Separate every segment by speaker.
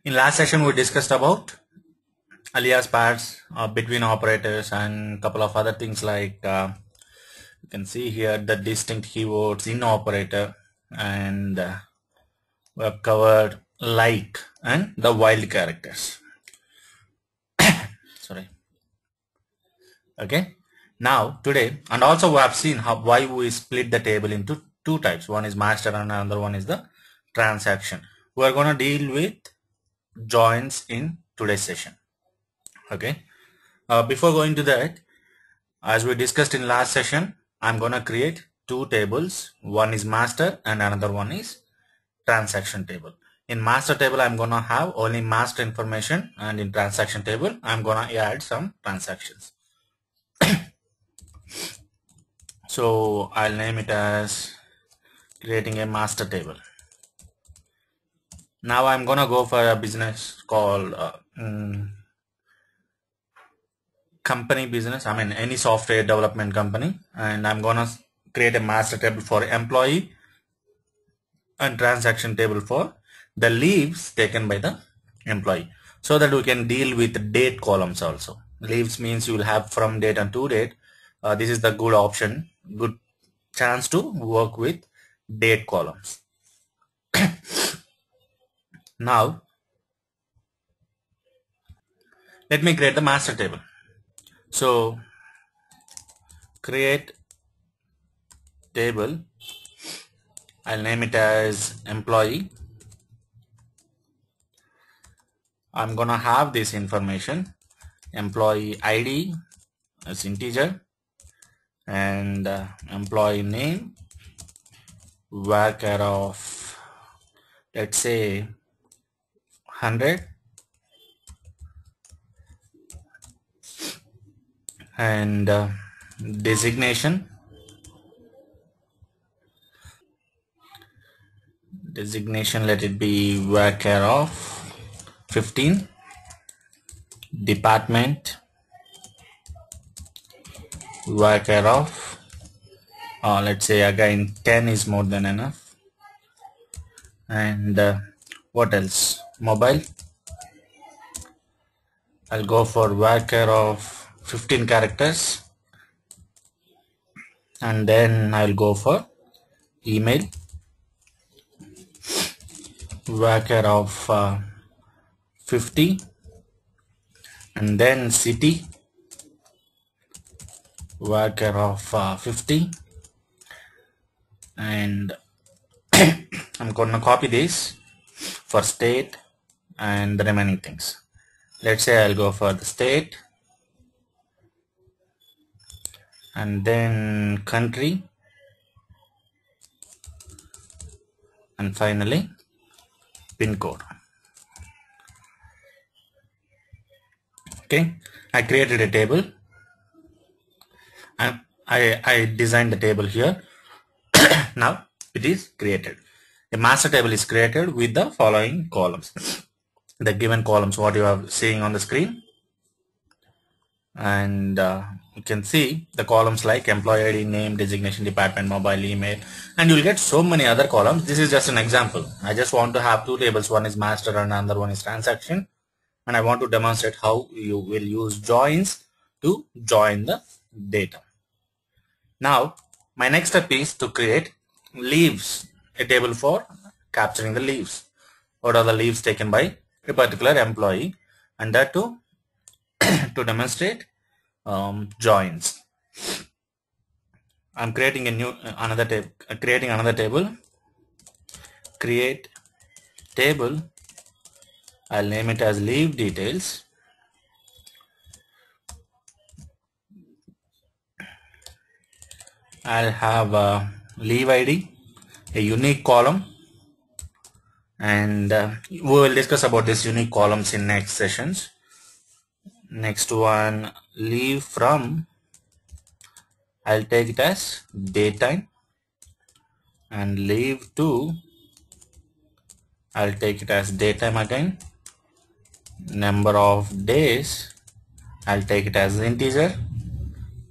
Speaker 1: In last session, we discussed about alias pairs between operators and couple of other things like you can see here the distinct keywords in operator, and we have covered like and the wild characters. Sorry. Okay. Now today, and also we have seen why we split the table into two types. One is master and another one is the transaction. We are going to deal with joins in today's session. Okay. Before going to that, as we discussed in last session, I'm going to create two tables. One is master and another one is transaction table. In master table, I'm going to have only master information, and in transaction table, I'm going to add some transactions. So I'll name it as creating a master table. Now I'm going to go for a business called company business. I mean any software development company, and I'm going to create a master table for employee and transaction table for the leaves taken by the employee, so that we can deal with date columns also. Leaves means you will have from date and to date. This is the good option, good chance to work with date columns. Now let me create the master table. So create table, I'll name it as employee. I'm gonna have this information, employee ID as integer, and employee name varchar of, let's say, 100, and designation let it be varchar of 15, department varchar of let's say again 10 is more than enough, and what else, mobile, I'll go for varchar of 15 characters, and then I'll go for email varchar of 50, and then city varchar of 50, and I'm gonna copy this for state and the remaining things. Let's say I'll go for the state, and then country, and finally pin code. Okay, I created a table, and I designed the table here. Now it is created. A master table is created with the following columns. The given columns what you are seeing on the screen, and you can see the columns like employee ID, name, designation, department, mobile, email, and you will get so many other columns. This is just an example. I just want to have two tables, one is master and another one is transaction, and I want to demonstrate how you will use joins to join the data. Now my next step is to create leaves, a table for capturing the leaves. What are the leaves taken by a particular employee, and that to demonstrate joins. I'm creating another table. Create table. I'll name it as leave details. I'll have a leave ID, a unique column, and we will discuss about these unique columns in next sessions. Next one, leave from, I'll take it as daytime, and leave to, I'll take it as daytime again. Number of days, I'll take it as integer,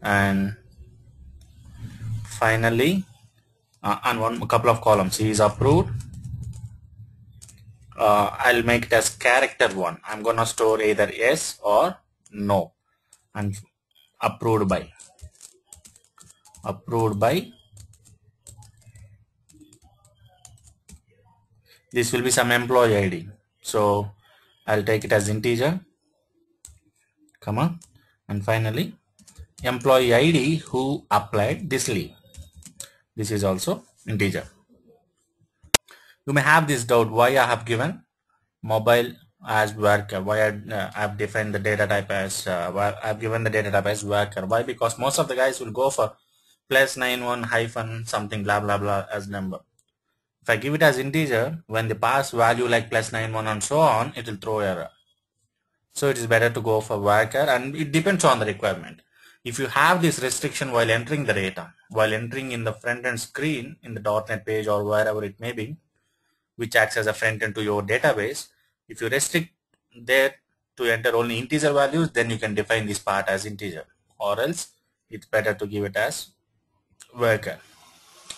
Speaker 1: and finally and couple of columns, he is approved, I'll make it as character 1. I'm gonna store either yes or no, and approved by approved by this will be some employee ID. So I'll take it as integer, comma, and finally employee ID who applied this leave. This is also integer. You may have this doubt why I have given mobile as worker, why I've defined the data type as why I've given the data type as worker. Why? Because most of the guys will go for +91 hyphen something blah blah blah as number. If I give it as integer, when they pass value like +91 and so on, it will throw error. So it is better to go for worker, and it depends on the requirement. If you have this restriction while entering the data, while entering in the front end screen in the .NET page or wherever it may be, which acts as a front end to your database, if you restrict there to enter only integer values, then you can define this part as integer, or else it's better to give it as worker.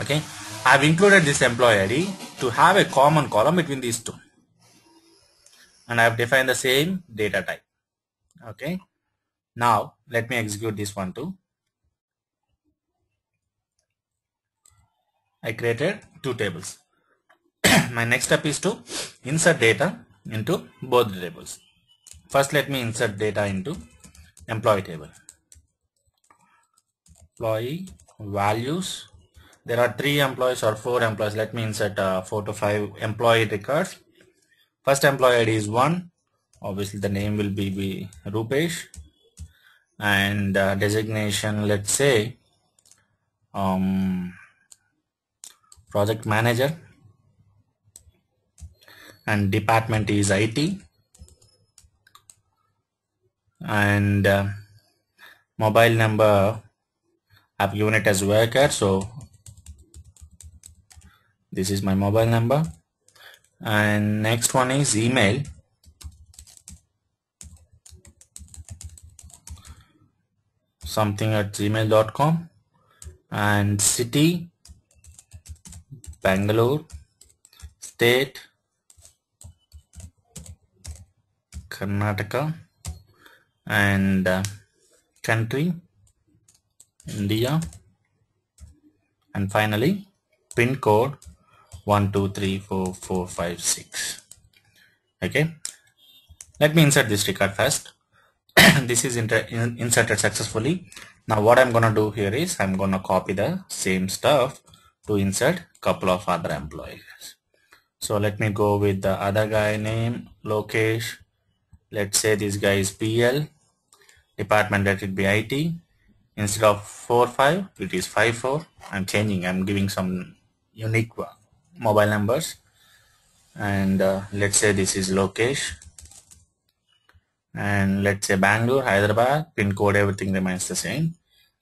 Speaker 1: Okay, I've included this employee ID to have a common column between these two, and I've defined the same data type. Okay, now let me execute this one too. I created two tables. My next step is to insert data into both the tables. First, let me insert data into employee table. Employee values. There are 3 employees or 4 employees. Let me insert 4 to 5 employee records. First employee ID is 1. Obviously, the name will be Rupesh, and designation, let's say project manager, and department is IT, and mobile number I've given it as worker, so this is my mobile number. And next one is email, something at gmail.com, and city Bangalore, state Karnataka, and country India, and finally pin code 12344556. Okay, let me insert this record first. This is inserted successfully. Now what I'm gonna do here is I'm gonna copy the same stuff to insert couple of other employees. So let me go with the other guy name Lokesh. Let's say this guy is PL, department, let it be IT. Instead of 45 it is 54. I'm changing, I'm giving some unique mobile numbers, and let's say this is Lokesh, and let's say Bangalore, Hyderabad, pin code, everything remains the same,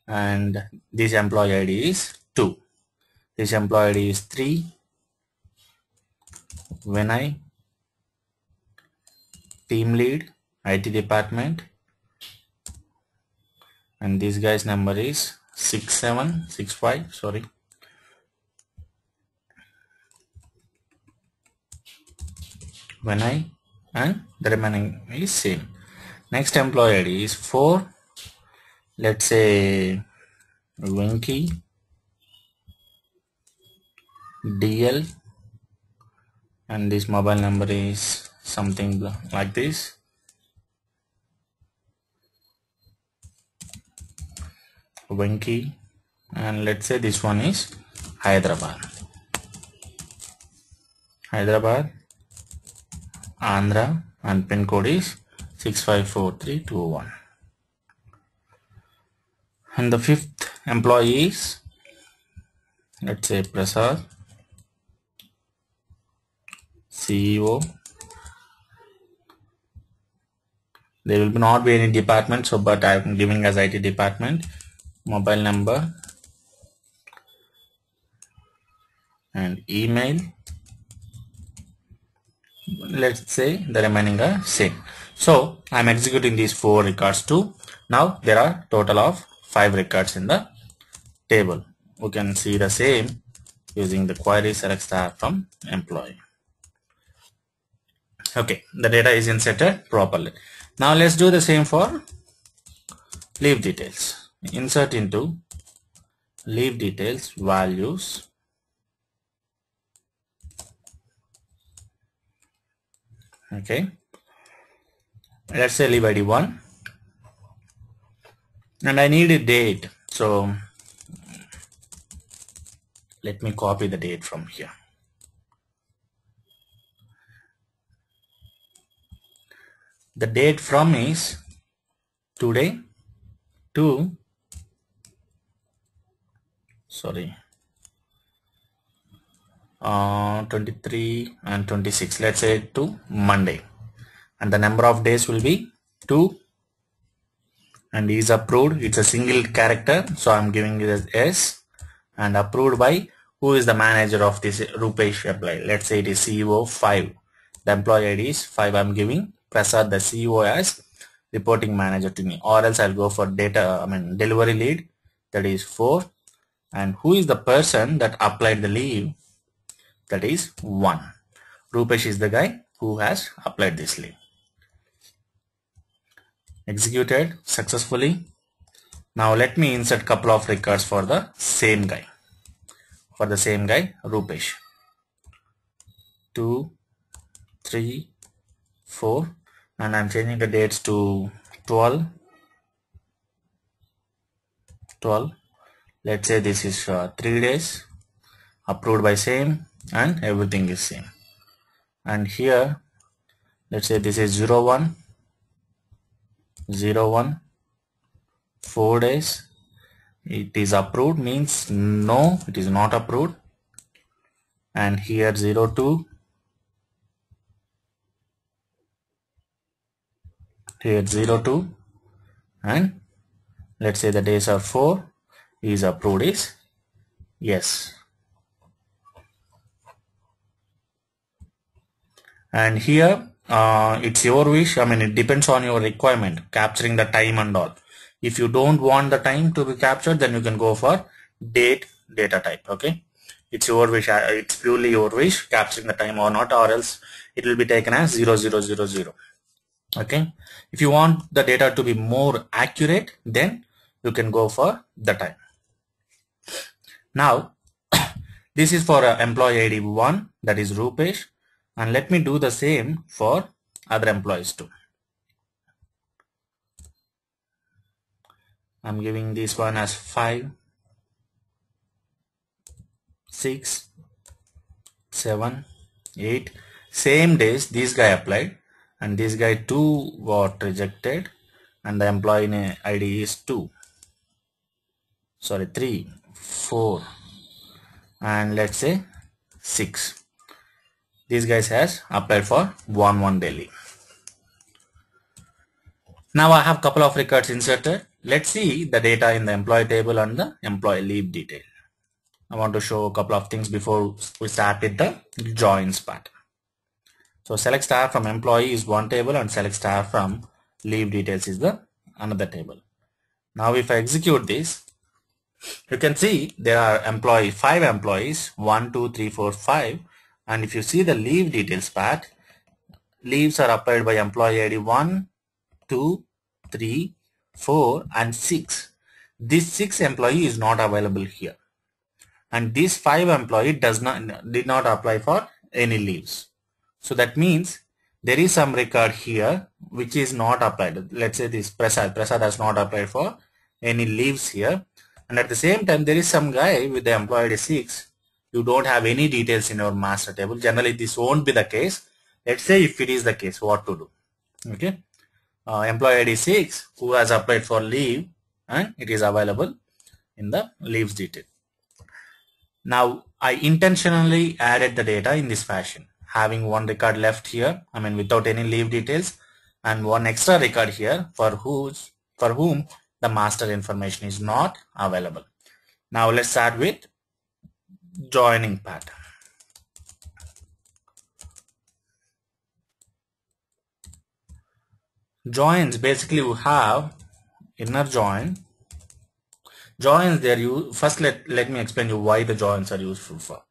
Speaker 1: and this employee ID is 2, this employee ID is 3, Vinay, team lead, IT department, and this guy's number is 6765, sorry, Vinay, and the remaining is same. Next employee ID is 4, let's say Winky, DL, and this mobile number is something like this, Winky, and let's say this one is Hyderabad, Andhra, and pin code is 654321. And the 5th employee is, let's say Prasad, CEO. There will not be any department, so but I am giving as IT department, mobile number and email. Let's say the remaining are same. So I am executing these 4 records too. Now there are total of 5 records in the table. We can see the same using the query select star from employee. Okay, the data is inserted properly. Now let's do the same for leave details. Insert into leave details values. Okay, let's say leave ID 1 and I need a date, so let me copy the date from here. The date from is today to 23 and 26, let's say to Monday, and the number of days will be 2 and is approved. It's a single character, so I'm giving it as S, and approved by who is the manager of this Rupesh employee. Let's say it is CEO 5. The employee ID is 5. I'm giving Prasad, the CEO, as reporting manager to me, or else I'll go for delivery lead, that is 4, and who is the person that applied the leave, that is 1. Rupesh is the guy who has applied this leave. Executed successfully. Now let me insert couple of records for the same guy. Rupesh. 2, 3, 4, and I'm changing the dates to 12. Let's say this is 3 days, approved by same, and everything is same. And here let's say this is 01, 4 days. It is approved means no, it is not approved. And here 02, here 02, and let's say the days are 4, is approved is yes. And here it's your wish, it depends on your requirement, capturing the time and all. If you don't want the time to be captured, then you can go for date data type. Okay, it's your wish, it's purely your wish, capturing the time or not, or else it will be taken as 0000. Okay, if you want the data to be more accurate, then you can go for the time. Now this is for employee ID 1, that is Rupesh, and let me do the same for other employees too. I'm giving this one as 5, 6, 7, 8. Same days this guy applied, and this guy too got rejected, and the employee ID is 3, 4, and let's say 6. These guys has applied for 1 day leave. Now I have couple of records inserted. Let's see the data in the employee table and the employee leave detail. I want to show a couple of things before we start with the joins part. So select star from employee is one table, and select star from leave details is the another table. Now if I execute this, you can see there are 5 employees, 1, 2, 3, 4, 5, and if you see the leave details part, leaves are applied by employee ID 1, 2, 3, 4, and 6. This 6 employee is not available here, and this 5 employee did not apply for any leaves. So that means there is some record here which is not applied. Let's say this Prasad has not applied for any leaves here, and at the same time there is some guy with the employee ID 6. You don't have any details in your master table. Generally this won't be the case. Let's say if it is the case, what to do? Okay, employee ID 6 who has applied for leave, and it is available in the leaves detail. Now I intentionally added the data in this fashion, having one record left here, without any leave details, and one extra record here for whom the master information is not available. Now let's start with joining part. Joins, basically we have inner joins there. First let me explain you why the joins are useful for.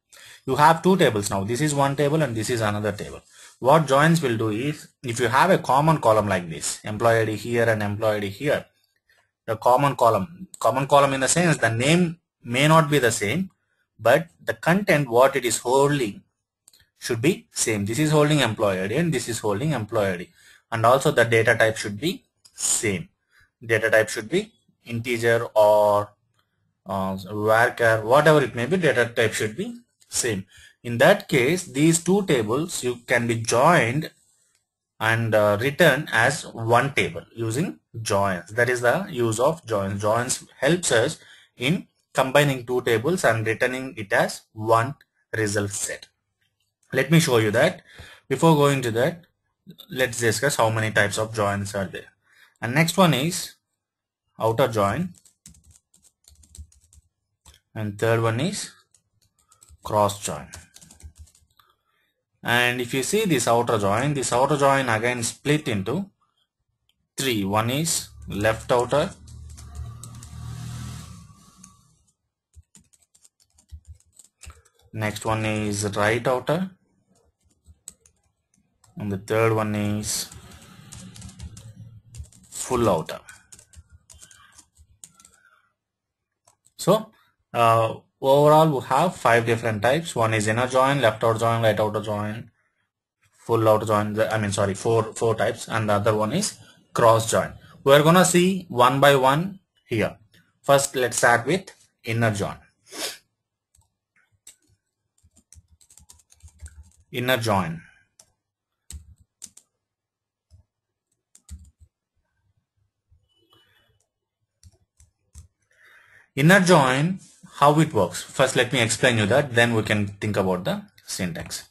Speaker 1: You have two tables now. This is one table and this is another table. What joins will do is, if you have a common column like this, employee ID here and employee ID here, the common column in the sense the name may not be the same, but the content what it is holding should be same. This is holding employee ID and this is holding employee ID, and also the data type should be same. Data type should be integer or varchar, whatever it may be, data type should be same. In that case, these two tables you can be joined and written as one table using joins. That is the use of joins. Joins helps us in combining two tables and returning it as one result set. Let me show you that. Before going to that, let's discuss how many types of joins are there. And next one is outer join, and third one is cross join. And if you see this outer join again split into three. One is left outer, next one is right outer, and the third one is full outer. So overall we have 5 different types. One is inner join, left outer join, right outer join, full outer join. I mean, sorry, four types, and the other one is cross join. We are gonna see one by one here. First, let's start with inner join. Inner join. Inner join, how it works? First, let me explain you that, then we can think about the syntax.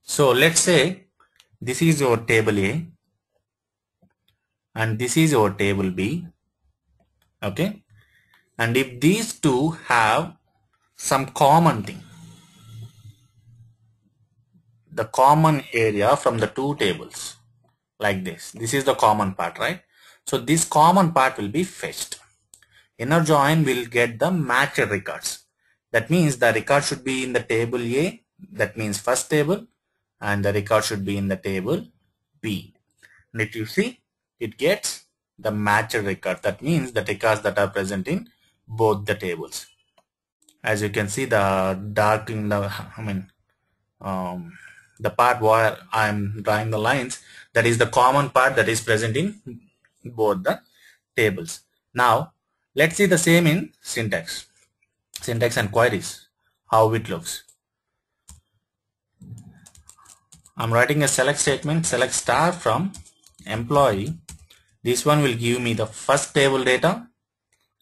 Speaker 1: So let's say this is your table A and this is your table B. Okay, and if these two have some common thing, the common area from the two tables, like this is the common part, right? So this common part will be fetched. Inner join will get the matched records. That means the record should be in the table A, that means first table, and the record should be in the table B. And if you see, it gets the matched record. That means the records that are present in both the tables. As you can see, the dark in the, the part where I am drawing the lines, that is the common part that is present in both the tables. Now, let's see the same in syntax and queries, how it looks. I'm writing a select statement, select star from employee. This one will give me the first table data,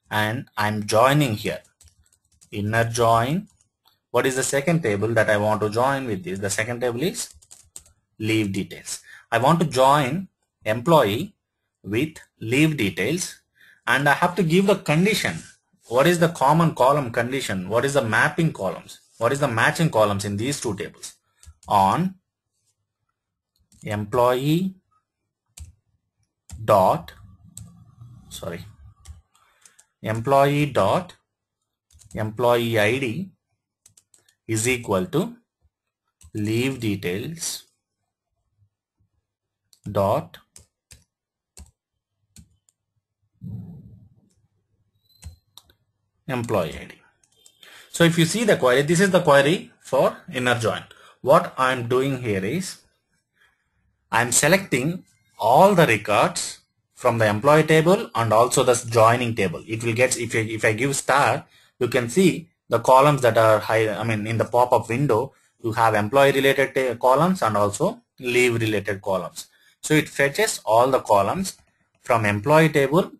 Speaker 1: and I'm joining here. Inner join. What is the second table that I want to join with this? The second table is leave details. I want to join employee with leave details, and I have to give the condition. What is the common column condition? What is the mapping columns? What is the matching columns in these two tables? On employee dot employee ID is equal to leave details dot employee ID. So if you see the query, this is the query for inner join. What I'm doing here is I'm selecting all the records from the employee table and also the joining table. It will get, if I give star, you can see the columns that are high. I mean, in the pop-up window, you have employee related columns and also leave related columns. So it fetches all the columns from employee table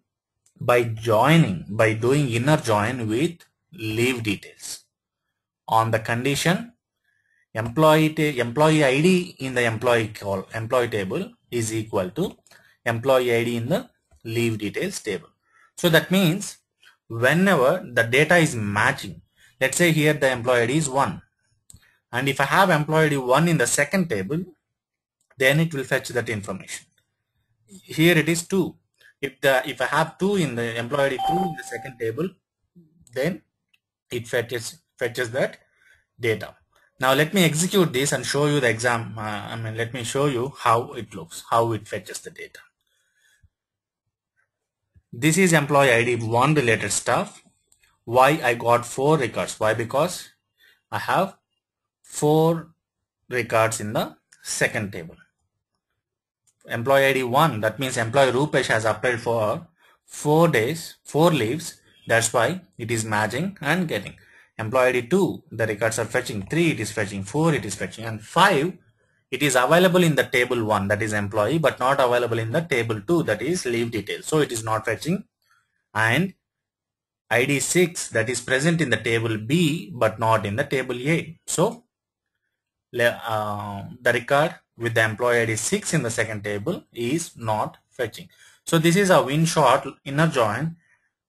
Speaker 1: by doing inner join with leave details on the condition employee ID in the employee table is equal to employee ID in the leave details table. So that means whenever the data is matching, let's say here the employee ID is 1, and if I have employee ID 1 in the second table, then it will fetch that information. Here it is 2. If I have 2 in the employee ID 2 in the second table, then it fetches that data. Now let me execute this and show you the let me show you how it looks, how it fetches the data. This is employee ID 1 related stuff. Why I got 4 records? Why? Because I have 4 records in the second table. Employee ID 1, that means employee Rupesh has applied for 4 days, 4 leaves. That's why it is matching and getting. Employee ID 2, the records are fetching. 3, it is fetching. 4, it is fetching. And 5, it is available in the table 1, that is employee, but not available in the table 2, that is leave details. So it is not fetching. And ID 6, that is present in the table B, but not in the table A. So the record with the employee ID 6 in the second table is not fetching. So this is how in short inner join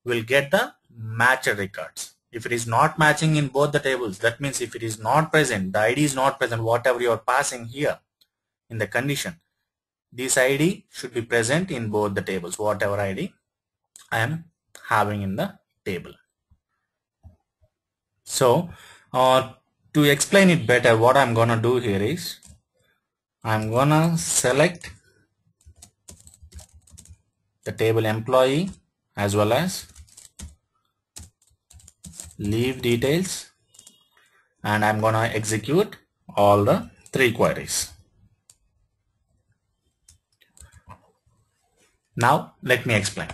Speaker 1: will get the matched records. If it is not matching in both the tables, that means if it is not present, the ID is not present, whatever you are passing here in the condition, this ID should be present in both the tables, whatever ID I am having in the table. So to explain it better, what I'm gonna do here is I'm gonna select the table employee as well as leave details, and I'm gonna execute all the 3 queries. Now let me explain.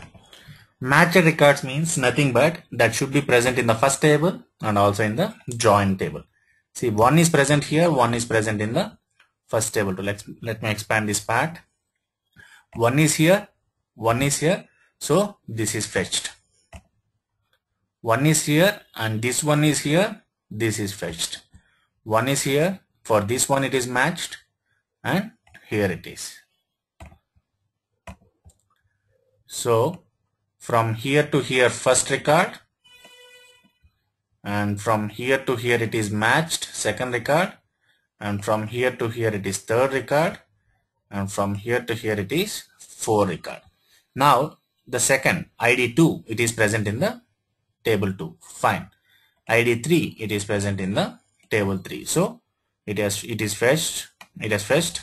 Speaker 1: Matched records means nothing but that should be present in the first table and also in the join table. See, 1 is present here, 1 is present in the first table. Let me expand this part. 1 is here, 1 is here, so this is fetched. 1 is here and this one is here, this is fetched. 1 is here, for this one it is matched, and here it is. So from here to here first record, and from here to here it is matched second record, and from here to here it is third record, and from here to here it is 4 record. Now the second ID 2, it is present in the table 2, fine. ID 3, it is present in the table 3, so it has fetched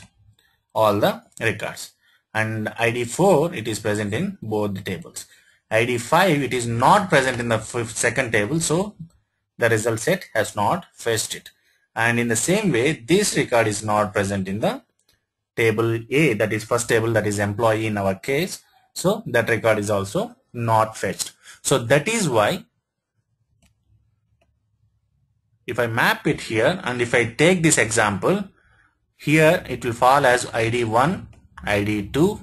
Speaker 1: all the records. And ID 4, it is present in both the tables. ID 5, it is not present in the second table, so the result set has not fetched it. And in the same way, this record is not present in the table A, that is first table, that is employee in our case, so that record is also not fetched. So that is why if I map it here and if I take this example, here it will fall as ID 1, ID 2,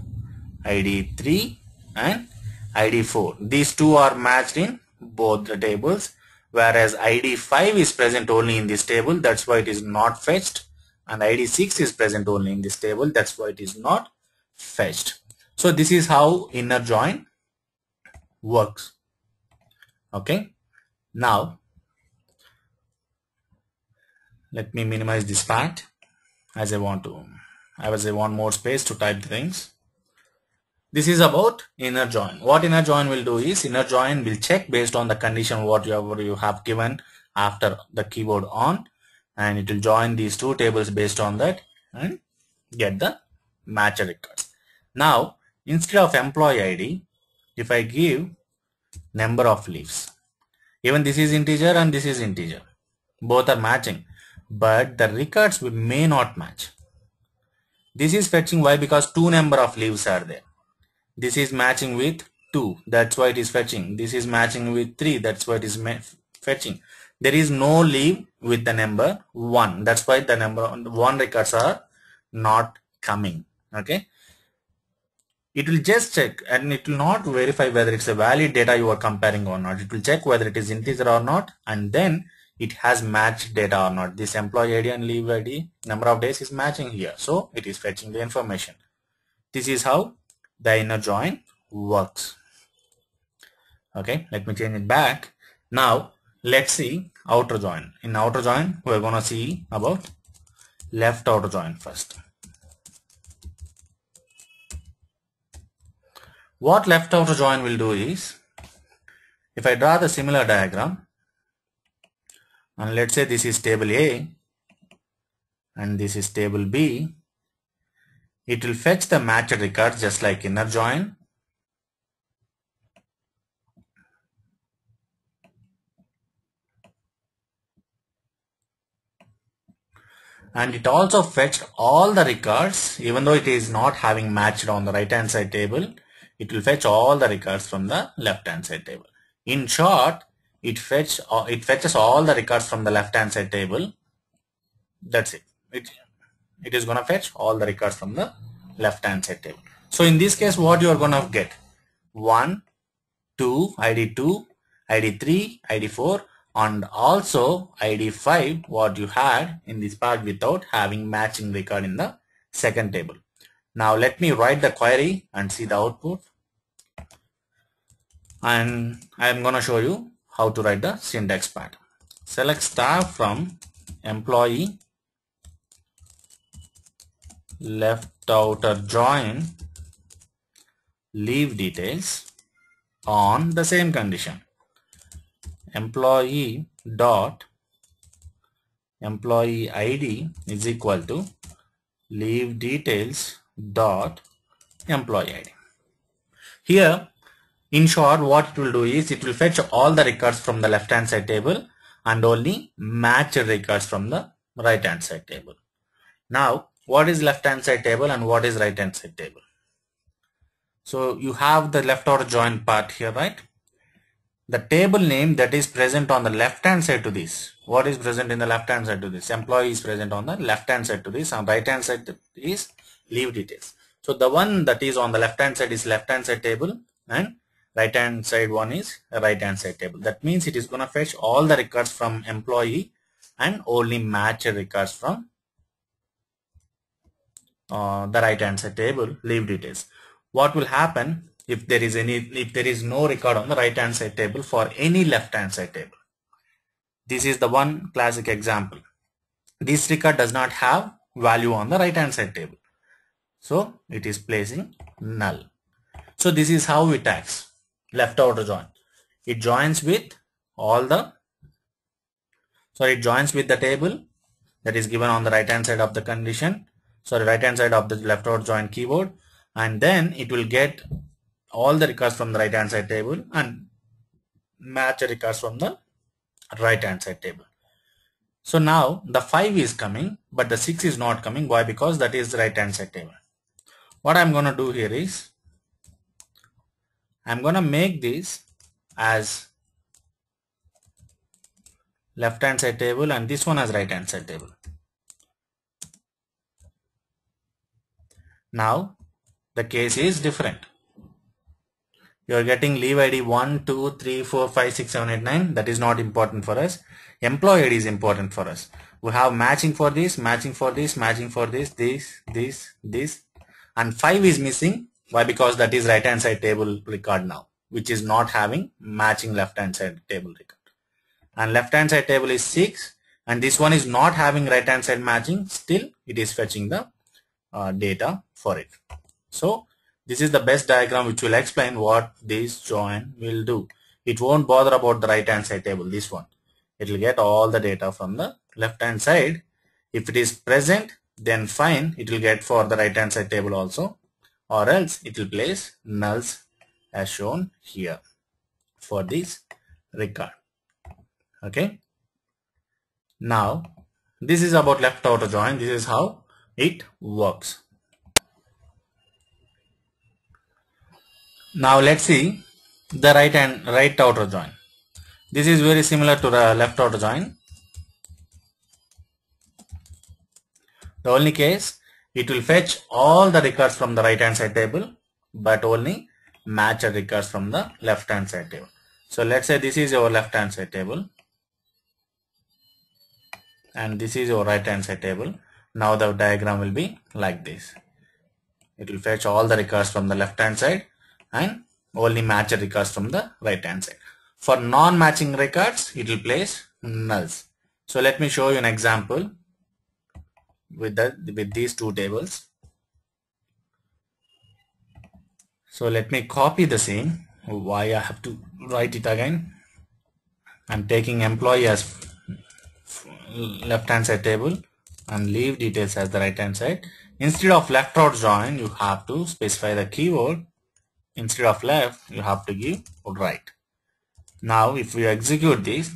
Speaker 1: ID 3 and ID 4. These 2 are matched in both the tables, whereas ID 5 is present only in this table, that's why it is not fetched, and ID 6 is present only in this table, that's why it is not fetched. So this is how inner join works. Okay, now let me minimize this part as I want more space to type things. This is about inner join. What inner join will do is inner join will check based on the condition what you have given after the keyword on, and it will join these 2 tables based on that and get the match records. Now instead of employee ID, if I give number of leaves, even this is integer and this is integer, both are matching, but the records may not match. This is fetching, why? Because 2 number of leaves are there. This is matching with 2, that's why it is fetching. This is matching with 3, that's why it is fetching. There is no leave with the number 1, that's why the number 1 records are not coming. Okay, it will just check and it will not verify whether it's a valid data you are comparing or not. It will check whether it is integer or not, and then it has matched data or not. This employee ID and leave ID number of days is matching here, so it is fetching the information. This is how the inner join works. Okay, let me change it back. Now let's see outer join. In outer join we're gonna see about left outer join first. What left outer join will do is, if I draw the similar diagram, and let's say this is table A and this is table B. It will fetch the matched records just like inner join. And it also fetched all the records, even though it is not having matched on the right hand side table. It will fetch all the records from the left hand side table. In short, it fetches all the records from the left hand side table. That's it. It is going to fetch all the records from the left hand side table. So in this case, what you are going to get? 1, 2, ID 2, ID 3, ID 4, and also ID 5 what you had in this part without having matching record in the second table. Now let me write the query and see the output, and I am going to show you how to write the syntax part. Select staff from employee left outer join leave details on the same condition. Employee dot employee ID is equal to leave details dot employee ID. Here, in short, what it will do is it will fetch all the records from the left hand side table and only match records from the right hand side table. Now, what is left hand side table and what is right hand side table? So you have the left outer join part here, right? The table name that is present on the left hand side to this. What is present in the left hand side to this? Employee is present on the left hand side to this, and right hand side is leave details. So the one that is on the left hand side is left hand side table, and right hand side one is a right hand side table. That means it is going to fetch all the records from employee and only match records from the right hand side table leave details. What will happen if there is no record on the right hand side table for any left hand side table? This is the one classic example. This record does not have value on the right hand side table, so it is placing null. So this is how it acts. Left outer join. It joins with it joins with the table that is given on the right hand side of the condition. Right hand side of the left outer join keyword, and then it will get all the records from the right hand side table and match records from the right hand side table. So now the 5 is coming, but the 6 is not coming. Why? Because that is the right hand side table. What I'm going to do here is I'm going to make this as left hand side table and this one as right hand side table. Now the case is different. You are getting leave ID 1, 2, 3, 4, 5, 6, 7, 8, 9. That is not important for us. Employee ID is important for us. We have matching for this, matching for this, matching for this, and 5 is missing. Why? Because that is right hand side table record now, which is not having matching left hand side table record. And left hand side table is 6, and this one is not having right hand side matching. Still it is fetching the data for it. So this is the best diagram which will explain what this join will do. It won't bother about the right hand side table, this one. It will get all the data from the left hand side. If it is present, then fine, it will get for the right hand side table also, or else it will place nulls as shown here for this record. Okay. Now this is about left outer join. This is how it works. Now let's see the right outer join. This is very similar to the left outer join. The only case, it will fetch all the records from the right hand side table, but only match records from the left hand side table. So let's say this is your left hand side table and this is your right hand side table. Now the diagram will be like this. It will fetch all the records from the left hand side and only match records from the right hand side. For non-matching records, it will place nulls. So let me show you an example with these two tables. So let me copy the same. Why I have to write it again? I'm taking employee as left hand side table and leave details as the right hand side. Instead of left out join, you have to specify the keyword. Instead of left, you have to give right. Now if we execute this,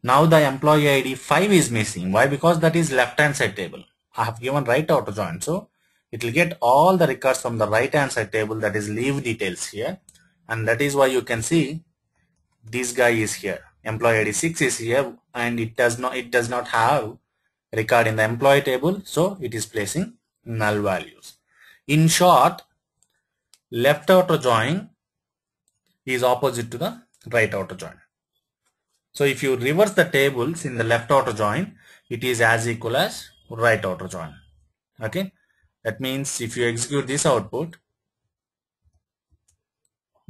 Speaker 1: now the employee ID 5 is missing. Why? Because that is left hand side table. I have given right auto join, so it will get all the records from the right hand side table, that is leave details here, and that is why you can see this guy is here. Employee ID 6 is here, and it does not have record in the employee table, so it is placing null values. In short, left auto join is opposite to the right auto join. So if you reverse the tables in the left auto join, it is as equal as right auto join. Okay, that means if you execute this output,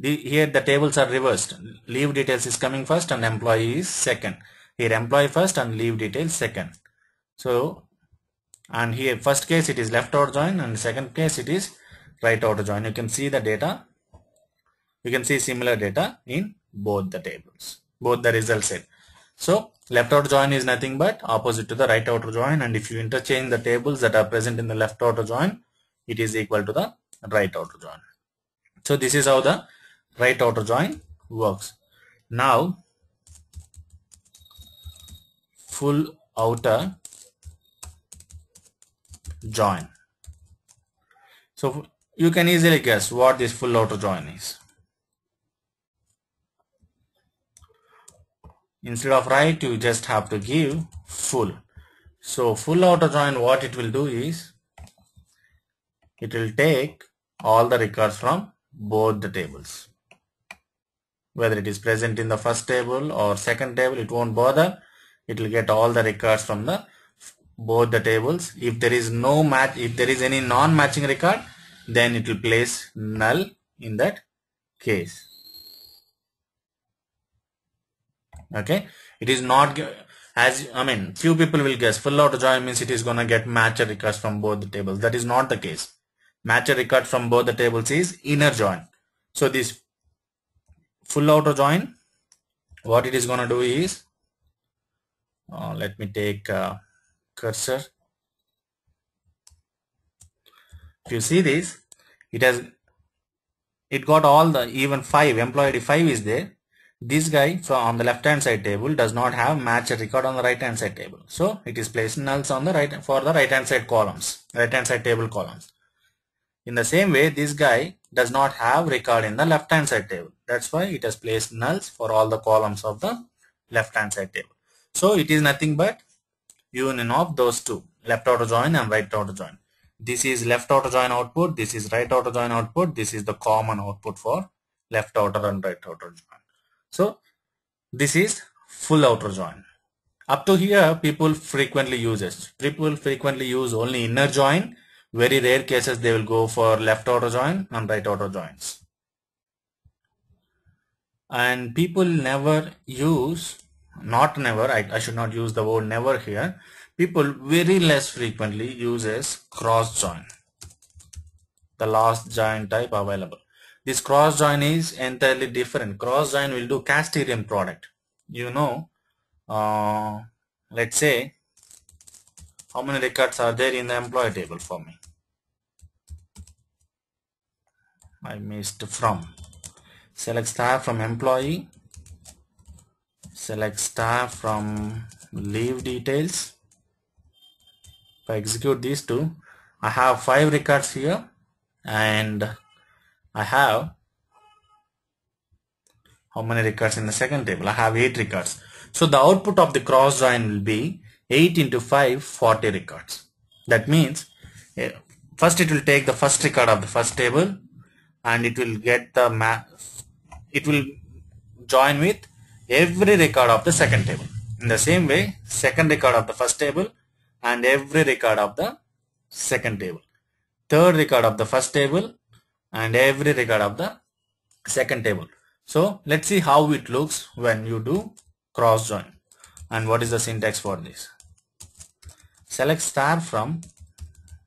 Speaker 1: here the tables are reversed. Leave details is coming first and employee is second. Here employee first and leave details second. So, and here first case it is left auto join and second case it is right auto join. You can see the data. You can see similar data in both the tables, both the result set. So left outer join is nothing but opposite to the right outer join, and if you interchange the tables that are present in the left outer join, it is equal to the right outer join. So this is how the right outer join works. Now full outer join. So you can easily guess what this full outer join is. Instead of right, you just have to give full. So full outer join, what it will do is, it will take all the records from both the tables. Whether it is present in the first table or second table, it won't bother. It will get all the records from the both the tables. If there is no match, if there is any non-matching record, then it will place null in that case. Okay, it is not, as I mean, few people will guess full outer join means it is gonna get match records from both the tables. That is not the case. Match record from both the tables is inner join. So this full outer join, what it is gonna do is, let me take cursor. If you see this, it got all the, even 5, employee ID 5 is there. This guy from on the left hand side table does not have match record on the right hand side table, so it is placed nulls on the right for the right hand side columns, right hand side table columns. In the same way, this guy does not have record in the left hand side table, that's why it has placed nulls for all the columns of the left hand side table. So it is nothing but union of those two, left outer join and right outer join. This is left outer join output, this is right outer join output, this is the common output for left outer and right outer join. So this is full outer join. Up to here, people frequently use only inner join. Very rare cases they will go for left outer join and right outer joins. And people never use, not never, I should not use the word never here. People very less frequently uses cross join, the last join type available. This cross join is entirely different. Cross join will do Casterian product. You know, let's say, how many records are there in the employee table for me? I missed from. Select star from employee. Select star from leave details. If I execute these two, I have 5 records here, and I have how many records in the second table? I have 8 records. So the output of the cross join will be 8 into 5, 40 records. That means first it will take the first record of the first table and it will get the it will join with every record of the second table. In the same way, second record of the first table and every record of the second table. Third record of the first table and every record of the second table. So let's see how it looks when you do cross join, and what is the syntax for this. Select star from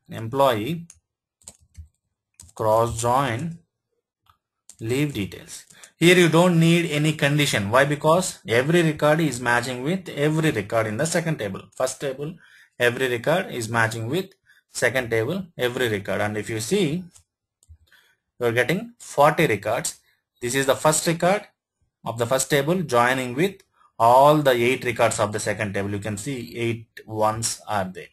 Speaker 1: employee, cross join, leave details. Here you don't need any condition. Why? Because every record is matching with every record in the second table. First table, every record is matching with second table every record, and if you see, you're getting 40 records. This is the first record of the first table joining with all the 8 records of the second table. You can see 8 ones are there.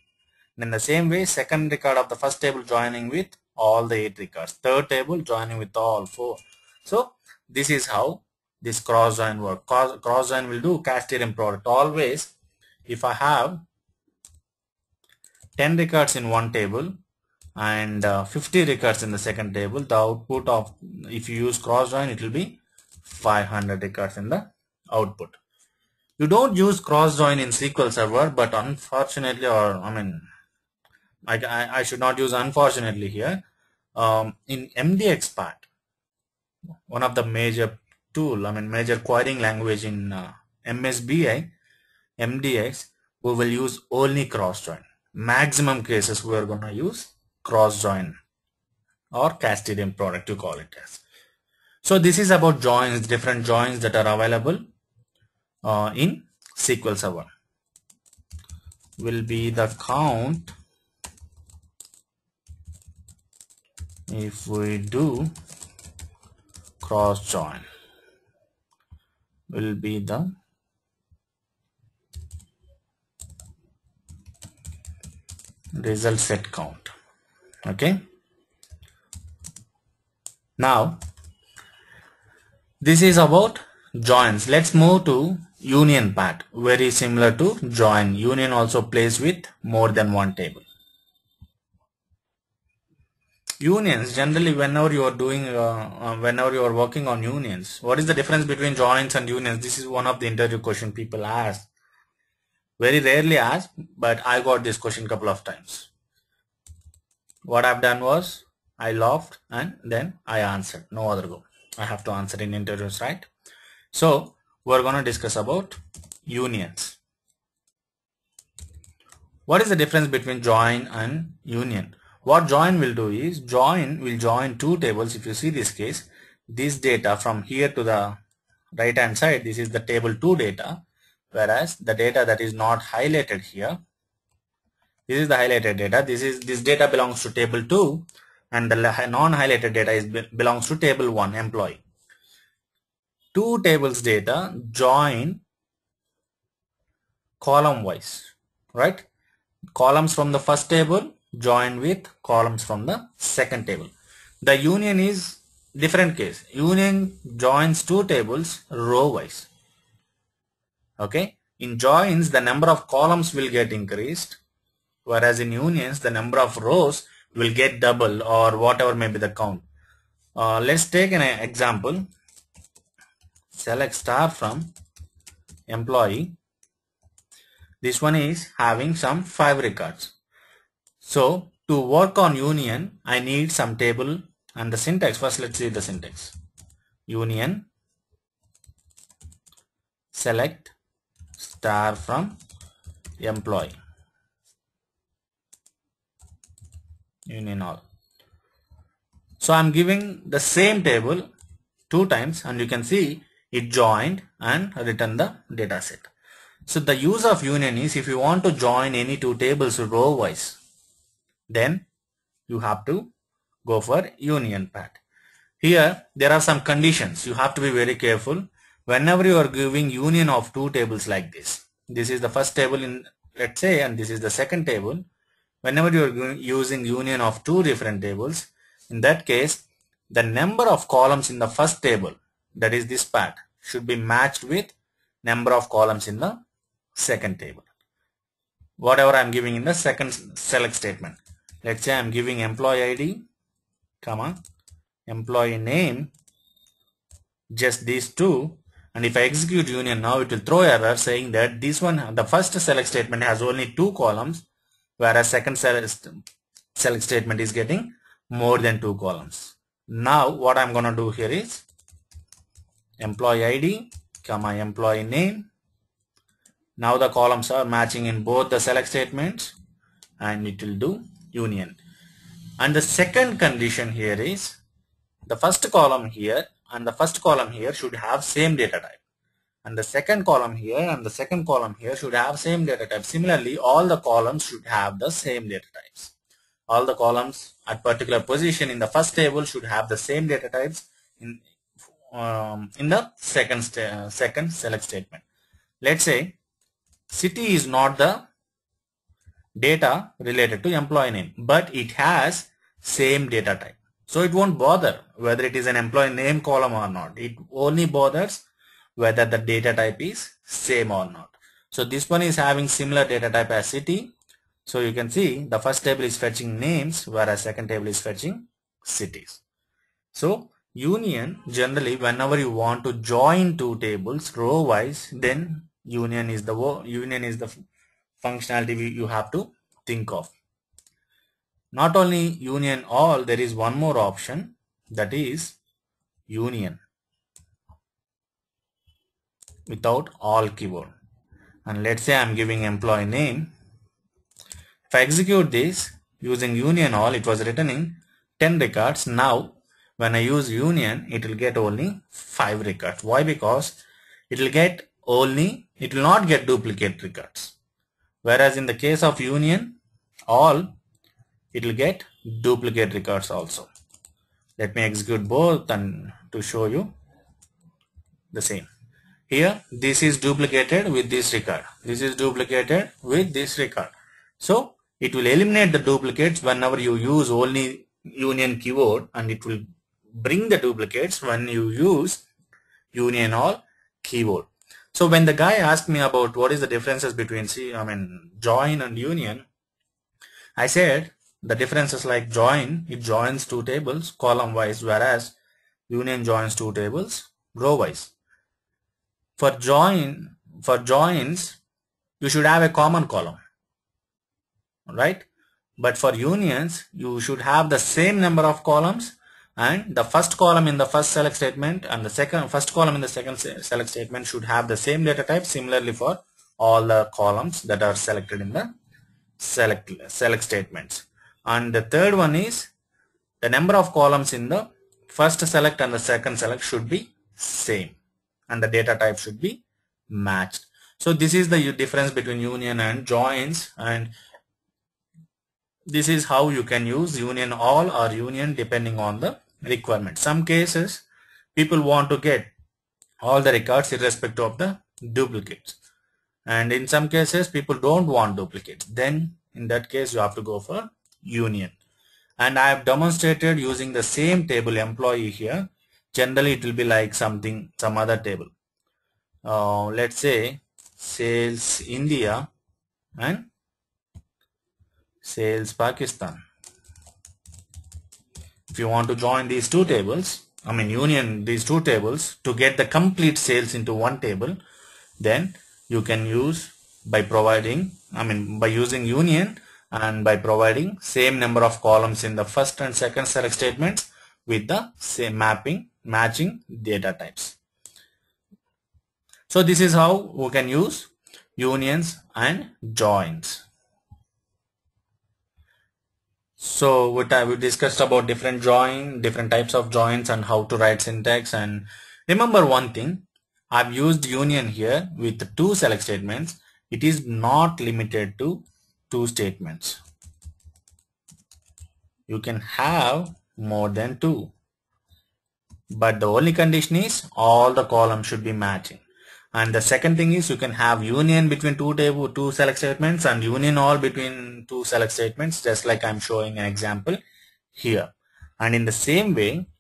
Speaker 1: In the same way, second record of the first table joining with all the 8 records. Third table joining with all 4. So this is how this cross join work. Cross join will do cast theorem product. Always, if I have 10 records in one table and 50 records in the second table, the output of, if you use cross join, it will be 500 records in the output. You don't use cross join in SQL Server, but unfortunately, or I mean, I should not use unfortunately here. In MDX part, one of the major major querying language in MSBI, MDX, we will use only cross join. Maximum cases we are going to use cross join or cast theorem product, you call it as. So this is about joins, different joins that are available in SQL Server. Will be the count if we do cross join, will be the result set count. Okay, now this is about joins. Let's move to union part. Very similar to join. Union also plays with more than one table. Unions, generally whenever you are doing whenever you are working on unions, what is the difference between joins and unions? This is one of the interview question people ask. Very rarely asked, but I got this question couple of times. What I've done was I laughed and then I answered. No other go. I have to answer in interviews, right? So we're going to discuss about unions. What is the difference between join and union? What join will do is, join will join two tables. If you see this case, this data from here to the right hand side, this is the table 2 data, whereas the data that is not highlighted here, this is the highlighted data. This data belongs to table 2, and the non-highlighted data belongs to table 1, employee. Two tables data join column wise, right? Columns from the first table join with columns from the second table. The union is different case. Union joins two tables row wise. Okay, in joins the number of columns will get increased, whereas in unions the number of rows will get double or whatever may be the count. Let's take an example. Select star from employee. This one is having some 5 records. So to work on union, I need some table and the syntax. First let's see the syntax. Union select star from employee. Union all. So I'm giving the same table 2 times and you can see it joined and returned the data set. So the use of union is, if you want to join any 2 tables row wise, then you have to go for union part. Here there are some conditions. You have to be very careful whenever you are giving union of 2 tables like this. This is the first table in, let's say, and this is the second table. Whenever you are using union of 2 different tables, in that case the number of columns in the first table, that is this part, should be matched with number of columns in the second table. Whatever I am giving in the second select statement. Let's say I am giving employee ID, comma, employee name, just these 2, and if I execute union now, it will throw error saying that this one, the first select statement has only 2 columns, whereas second select statement is getting more than 2 columns. Now what I'm gonna do here is employee ID, comma, employee name. Now the columns are matching in both the select statements and it will do union. And the second condition here is the first column here and the first column here should have same data type. and the second column here and the second column here should have same data type. Similarly, all the columns should have the same data types. All the columns at particular position in the first table should have the same data types in the second select statement. Let's say city is not the data related to employee name, but it has same data type. So it won't bother whether it is an employee name column or not. It only bothers whether the data type is same or not. So this one is having similar data type as city. So you can see the first table is fetching names, whereas second table is fetching cities. So union, generally whenever you want to join two tables row wise, then union is the functionality you have to think of. Not only union all, there is one more option, that is union without all keyword. And let's say I'm giving employee name. If I execute this using union all, it was returning 10 records. Now when I use union, it will get only 5 records. Why? Because it will not get duplicate records. Whereas in the case of union all, it will get duplicate records also. Let me execute both and to show you the same. Here this is duplicated with this record. This is duplicated with this record. So it will eliminate the duplicates whenever you use only union keyword, and it will bring the duplicates when you use union all keyword. So when the guy asked me about what is the differences between join and union, I said the differences like join, it joins two tables column wise, whereas union joins two tables row wise. For joins, you should have a common column, right? But for unions, you should have the same number of columns, and the first column in the first select statement and the first column in the second select statement should have the same data type. Similarly for all the columns that are selected in the select statements. And the third one is the number of columns in the first select and the second select should be same, and the data type should be matched. So this is the difference between union and joins, and this is how you can use union all or union depending on the requirement. Some cases people want to get all the records irrespective of the duplicates, and in some cases people don't want duplicates. Then in that case you have to go for union. And I have demonstrated using the same table employee here. Generally it will be like some other table. Let's say sales India and sales Pakistan. If you want to join these two tables, union these two tables to get the complete sales into one table, then you can use by using union and by providing same number of columns in the first and second select statements with the same matching data types. So this is how we can use unions and joins. So we discussed about different types of joins and how to write syntax. And remember one thing, I've used union here with 2 select statements. It is not limited to 2 statements. You can have more than 2, but the only condition is all the columns should be matching. And the second thing is you can have union between two select statements and union all between 2 select statements, just like I'm showing an example here. And in the same way,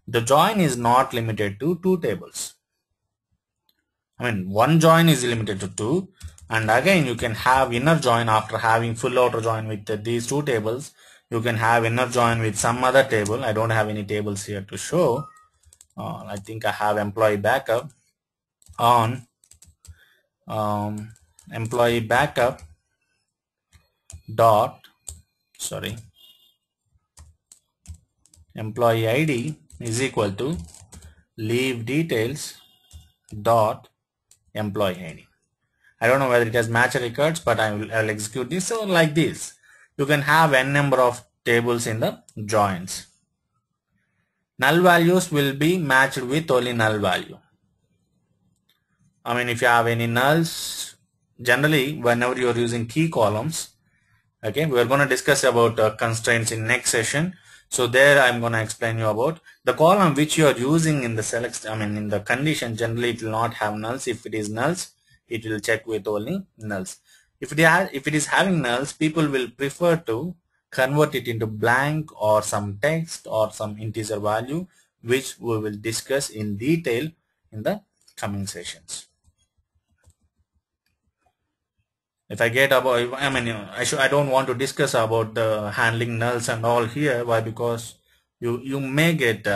Speaker 1: the join is not limited to 2 tables. One join is limited to 2, and again you can have inner join after having full outer join with these 2 tables. You can have inner join with some other table. I don't have any tables here to show. I think I have employee backup on employee backup employee ID is equal to leave details dot employee ID. I don't know whether it has match records, but I'll execute this. So like this, you can have n number of tables in the joins. Null values will be matched with only null value. I mean, if you have any nulls, generally whenever you are using key columns, okay, we are going to discuss about constraints in next session. So there I'm going to explain you about the column which you are using in the select, I mean in the condition. Generally it will not have nulls. If it is nulls, it will check with only nulls. If it is having nulls, people will prefer to convert it into blank or some text or some integer value, which we will discuss in detail in the coming sessions. If I get about, I mean, I don't want to discuss about the handling nulls and all here. Why? Because you may get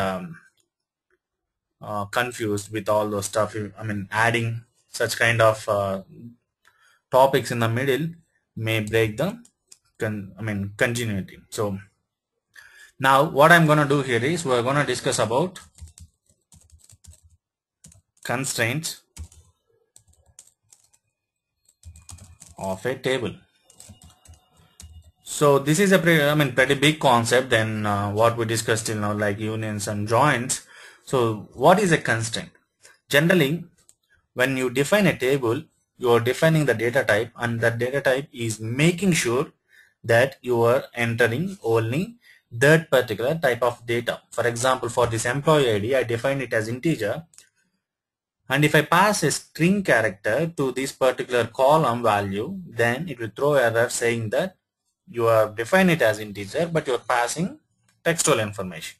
Speaker 1: confused with all those stuff. I mean, adding such kind of topics in the middle may break the continuity. So now what I'm going to do here is we're going to discuss about constraints of a table. So this is a pretty big concept than what we discussed till now, like unions and joints. So what is a constraint? Generally, when you define a table, you are defining the data type, and that data type is making sure that you are entering only that particular type of data. For example, for this employee ID, I define it as integer, and if I pass a string character to this particular column value, then it will throw error saying that you have defined it as integer, but you are passing textual information.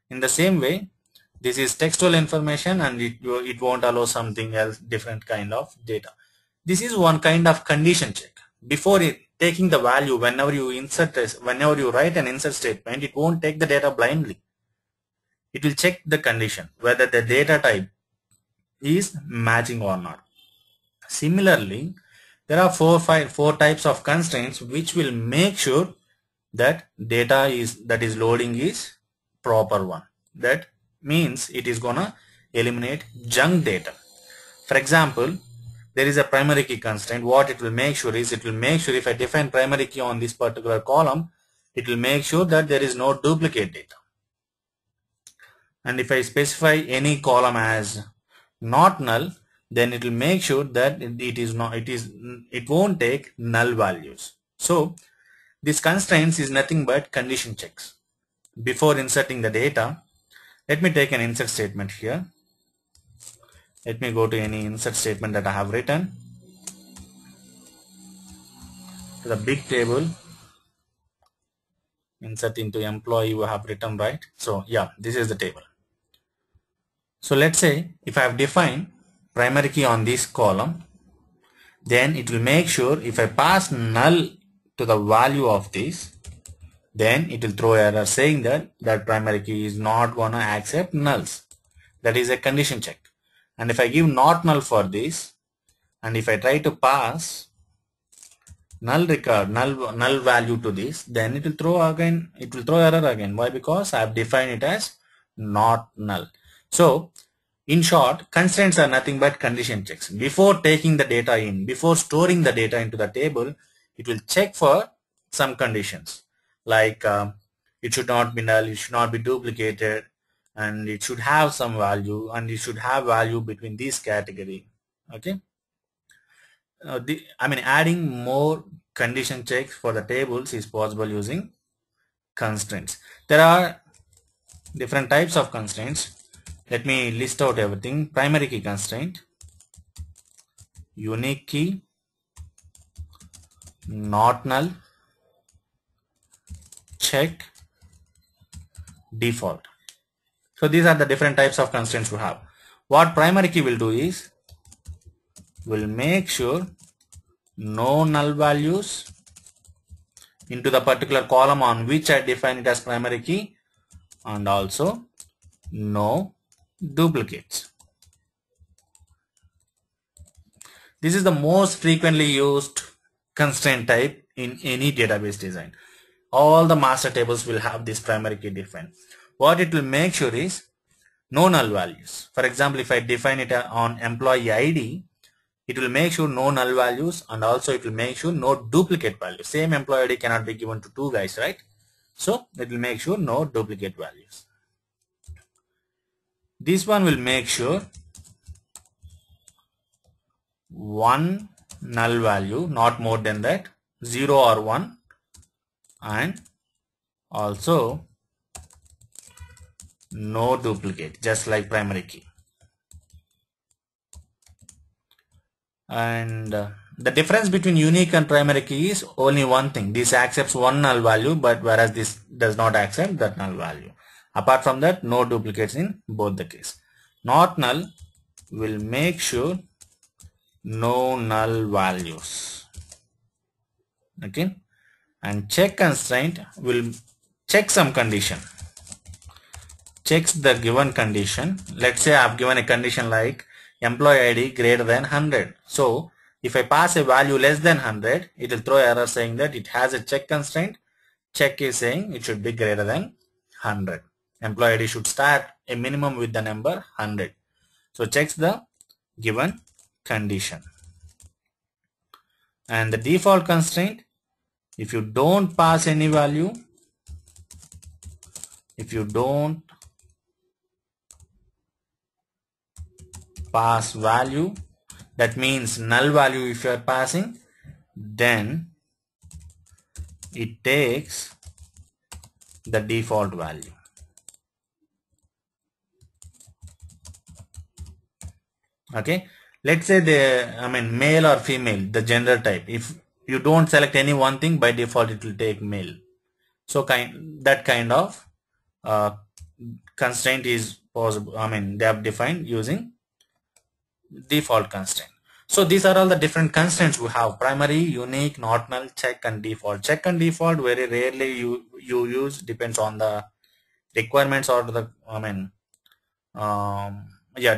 Speaker 1: In the same way, this is textual information, and it won't allow something else, different kind of data. This is one kind of condition check. Before taking the value, whenever you write an insert statement, it won't take the data blindly. It will check the condition, whether the data type is matching or not. Similarly, there are four types of constraints which will make sure that data that is loading is proper one. That means it is gonna eliminate junk data. For example, there is a primary key constraint. What it will make sure is, it will make sure if I define primary key on this particular column, it will make sure that there is no duplicate data. And if I specify any column as not null, then it will make sure that it won't take null values. So this constraints is nothing but condition checks. Before inserting the data, let me take an insert statement here. Let me go to any insert statement that I have written to the big table. Insert into employee, we have written, right? So yeah, this is the table. So let's say if I have defined primary key on this column, then it will make sure if I pass null to the value of this, then it will throw error saying that primary key is not gonna accept nulls. That is a condition check. And if I give not null for this, and if I try to pass null value to this, then it will throw error again. Why? Because I have defined it as not null. So in short, constraints are nothing but condition checks. Before taking the data in, before storing the data into the table, it will check for some conditions, like it should not be null, it should not be duplicated, and it should have some value, and it should have value between this category. Okay. Adding more condition checks for the tables is possible using constraints. There are different types of constraints. Let me list out everything. Primary key constraint, unique key, not null, check, default. So these are the different types of constraints we have. What primary key will do is, will make sure no null values into the particular column on which I define it as primary key, and also no duplicates. This is the most frequently used constraint type in any database design. All the master tables will have this primary key defined. What it will make sure is no null values. For example, if I define it on employee ID, it will make sure no null values, and also it will make sure no duplicate values. Same employee ID cannot be given to two guys, right? So it will make sure no duplicate values. This one will make sure one null value, not more than that, 0 or 1, and also no duplicate, just like primary key. And the difference between unique and primary key is only one thing. This accepts one null value, but whereas this does not accept that null value. Apart from that, no duplicates in both the case. Not null will make sure no null values. Okay, and check constraint will check some condition. Checks the given condition. Let's say I've given a condition like employee ID greater than 100. So if I pass a value less than 100, it will throw error saying that it has a check constraint. Check is saying it should be greater than 100. Employee ID should start a minimum with the number 100. So checks the given condition. And the default constraint, if you don't pass any value, if you don't pass value, that means null value if you are passing, then it takes the default value. Okay, let's say male or female, the gender type. If you don't select any one thing, by default it will take male. So that kind of constraint is possible. They have defined using default constraint. So these are all the different constraints we have: primary, unique, not null, check, and default. Check and default very rarely you use, depends on the requirements or the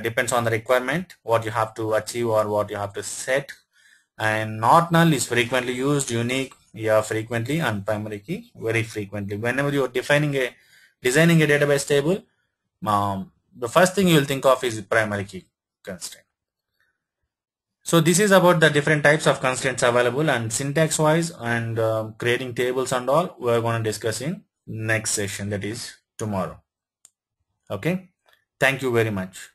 Speaker 1: depends on the requirement, what you have to achieve or what you have to set. And not null is frequently used, unique frequently, and primary key very frequently. Whenever you are designing a database table, the first thing you will think of is primary key constraint. So this is about the different types of constraints available, and syntax wise and creating tables and all we are going to discuss in next session, that is tomorrow. Okay, thank you very much.